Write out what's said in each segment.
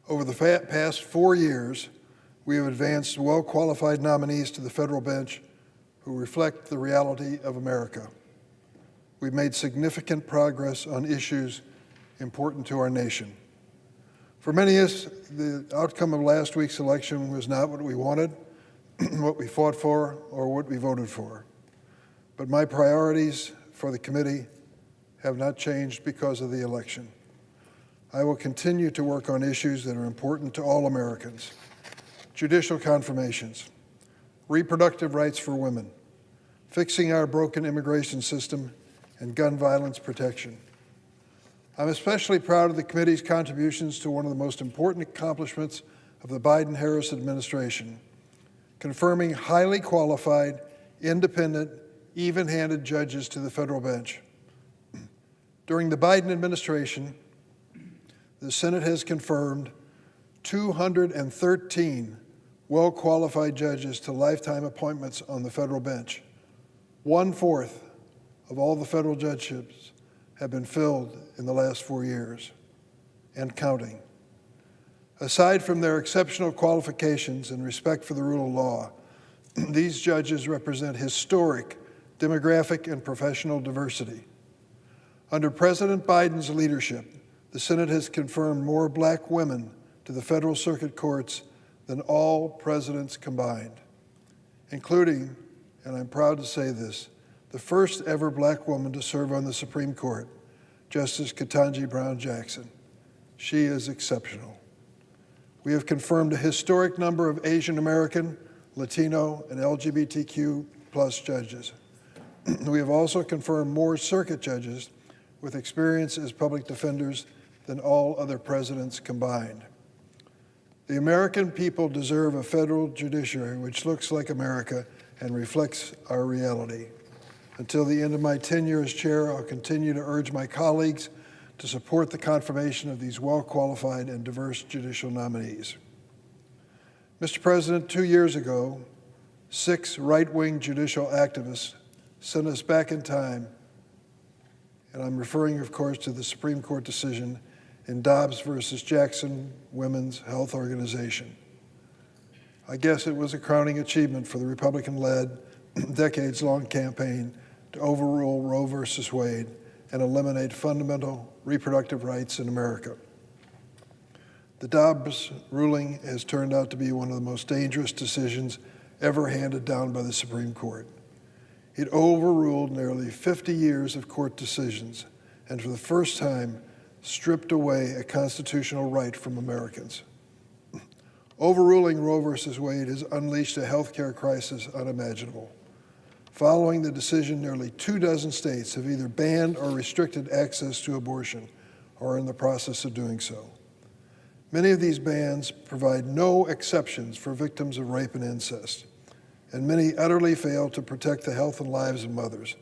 Over the past 4 years, we have advanced well-qualified nominees to the federal bench who reflect the reality of America. We've made significant progress on issues important to our nation. For many of us, the outcome of last week's election was not what we wanted, what we fought for, or what we voted for. But my priorities for the committee have not changed because of the election. I will continue to work on issues that are important to all Americans: judicial confirmations, reproductive rights for women, fixing our broken immigration system, and gun violence protection. I'm especially proud of the committee's contributions to one of the most important accomplishments of the Biden-Harris administration, confirming highly qualified, independent, even-handed judges to the federal bench. During the Biden administration, the Senate has confirmed 213 well-qualified judges to lifetime appointments on the federal bench. 1/4 of all the federal judgeships have been filled in the last 4 years, and counting. Aside from their exceptional qualifications and respect for the rule of law, these judges represent historic demographic and professional diversity. Under President Biden's leadership, the Senate has confirmed more black women to the federal circuit courts than all presidents combined, including, and I'm proud to say this, the first ever black woman to serve on the Supreme Court, Justice Ketanji Brown Jackson. She is exceptional. We have confirmed a historic number of Asian American, Latino, and LGBTQ+ judges. We have also confirmed more circuit judges with experience as public defenders than all other presidents combined. The American people deserve a federal judiciary which looks like America and reflects our reality. Until the end of my tenure as chair, I'll continue to urge my colleagues to support the confirmation of these well-qualified and diverse judicial nominees. Mr. President, 2 years ago, 6 right-wing judicial activists sent us back in time, and I'm referring, of course, to the Supreme Court decision in Dobbs versus Jackson Women's Health Organization. I guess it was a crowning achievement for the Republican-led, decades-long campaign to overrule Roe versus Wade and eliminate fundamental reproductive rights in America. The Dobbs ruling has turned out to be one of the most dangerous decisions ever handed down by the Supreme Court. It overruled nearly 50 years of court decisions and for the first time stripped away a constitutional right from Americans. Overruling Roe versus Wade has unleashed a health care crisis unimaginable. Following the decision, nearly 24 states have either banned or restricted access to abortion or are in the process of doing so. Many of these bans provide no exceptions for victims of rape and incest, and many utterly fail to protect the health and lives of mothers.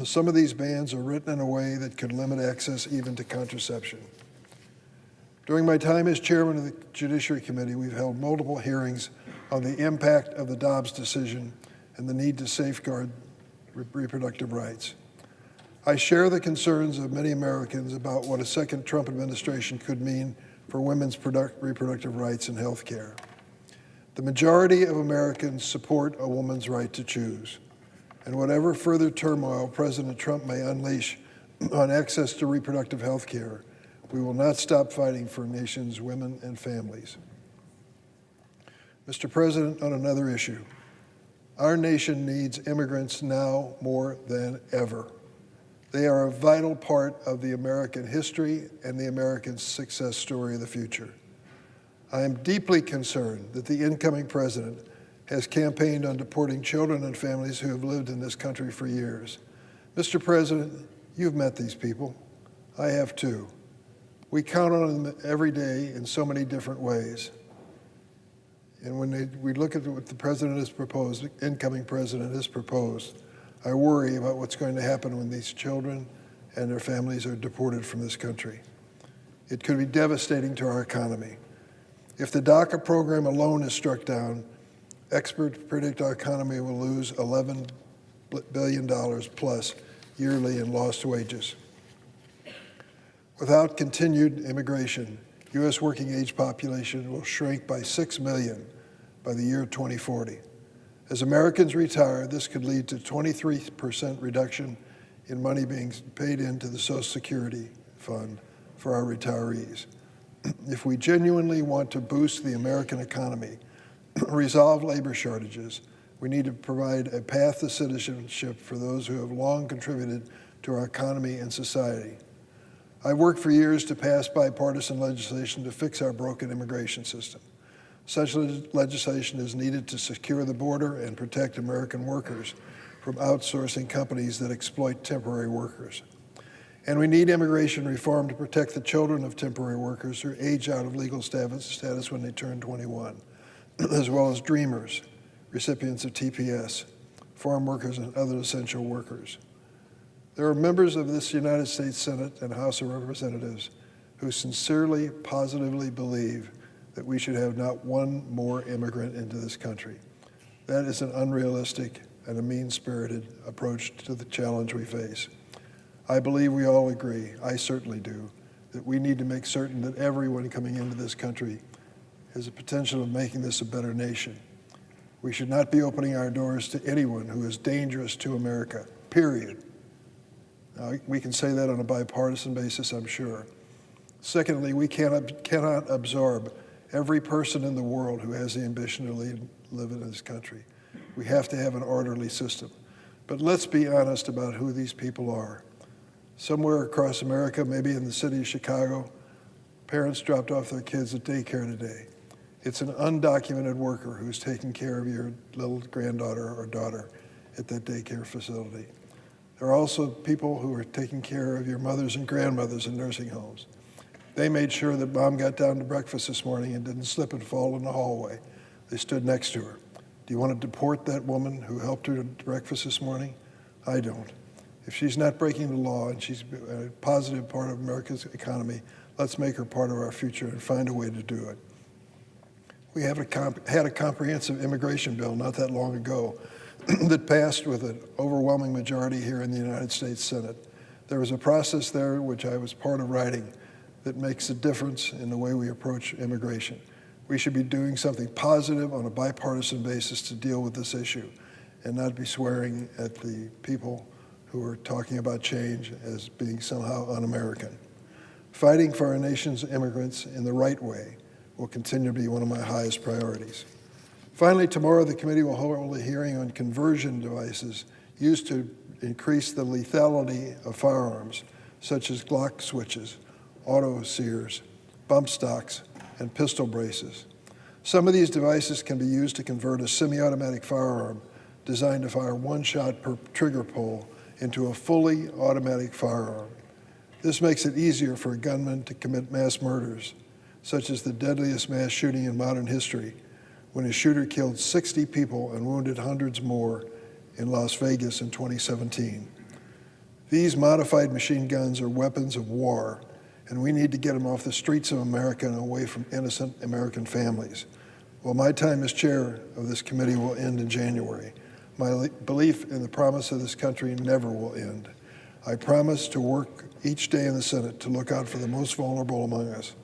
Some of these bans are written in a way that could limit access even to contraception. During my time as chairman of the Judiciary Committee, we've held multiple hearings on the impact of the Dobbs decision and the need to safeguard reproductive rights. I share the concerns of many Americans about what a second Trump administration could mean for women's reproductive rights and health care. The majority of Americans support a woman's right to choose, and whatever further turmoil President Trump may unleash on access to reproductive health care, we will not stop fighting for our nation's women and families. Mr. President, on another issue, our nation needs immigrants now more than ever. They are a vital part of the American history and the American success story of the future. I am deeply concerned that the incoming president has campaigned on deporting children and families who have lived in this country for years. Mr. President, you've met these people. I have too. We count on them every day in so many different ways. And when we look at what the president has proposed, the incoming president has proposed, I worry about what's going to happen when these children and their families are deported from this country. It could be devastating to our economy. If the DACA program alone is struck down, experts predict our economy will lose $11 billion plus yearly in lost wages. Without continued immigration, U.S. working age population will shrink by 6 million by the year 2040. As Americans retire, this could lead to 23% reduction in money being paid into the Social Security Fund for our retirees. If we genuinely want to boost the American economy, resolve labor shortages, we need to provide a path to citizenship for those who have long contributed to our economy and society. I've worked for years to pass bipartisan legislation to fix our broken immigration system. Such legislation is needed to secure the border and protect American workers from outsourcing companies that exploit temporary workers. And we need immigration reform to protect the children of temporary workers who age out of legal status when they turn 21, as well as dreamers, recipients of TPS, farm workers, and other essential workers. There are members of this United States Senate and House of Representatives who sincerely, positively believe that we should have not one more immigrant into this country. That is an unrealistic and a mean-spirited approach to the challenge we face. I believe we all agree, I certainly do, that we need to make certain that everyone coming into this country has the potential of making this a better nation. We should not be opening our doors to anyone who is dangerous to America, period. Now, we can say that on a bipartisan basis, I'm sure. Secondly, we cannot absorb every person in the world who has the ambition to live in this country. We have to have an orderly system. But let's be honest about who these people are. Somewhere across America, maybe in the city of Chicago, parents dropped off their kids at daycare today. It's an undocumented worker who's taking care of your little granddaughter or daughter at that daycare facility. There are also people who are taking care of your mothers and grandmothers in nursing homes. They made sure that mom got down to breakfast this morning and didn't slip and fall in the hallway. They stood next to her. Do you want to deport that woman who helped her to breakfast this morning? I don't. If she's not breaking the law and she's a positive part of America's economy, let's make her part of our future and find a way to do it. We had a comprehensive immigration bill not that long ago that passed with an overwhelming majority here in the United States Senate. There was a process there which I was part of writing that makes a difference in the way we approach immigration. We should be doing something positive on a bipartisan basis to deal with this issue and not be swearing at the people who are talking about change as being somehow un-American. Fighting for our nation's immigrants in the right way will continue to be one of my highest priorities. Finally, tomorrow the committee will hold a hearing on conversion devices used to increase the lethality of firearms, such as Glock switches, auto sears, bump stocks, and pistol braces. Some of these devices can be used to convert a semi-automatic firearm designed to fire one shot per trigger pull into a fully automatic firearm. This makes it easier for a gunman to commit mass murders, such as the deadliest mass shooting in modern history, when a shooter killed 60 people and wounded hundreds more in Las Vegas in 2017. These modified machine guns are weapons of war, and we need to get them off the streets of America and away from innocent American families. Well, my time as chair of this committee will end in January. My belief in the promise of this country never will end. I promise to work each day in the Senate to look out for the most vulnerable among us,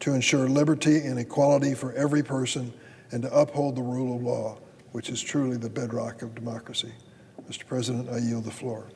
to ensure liberty and equality for every person, and to uphold the rule of law, which is truly the bedrock of democracy. Mr. President, I yield the floor.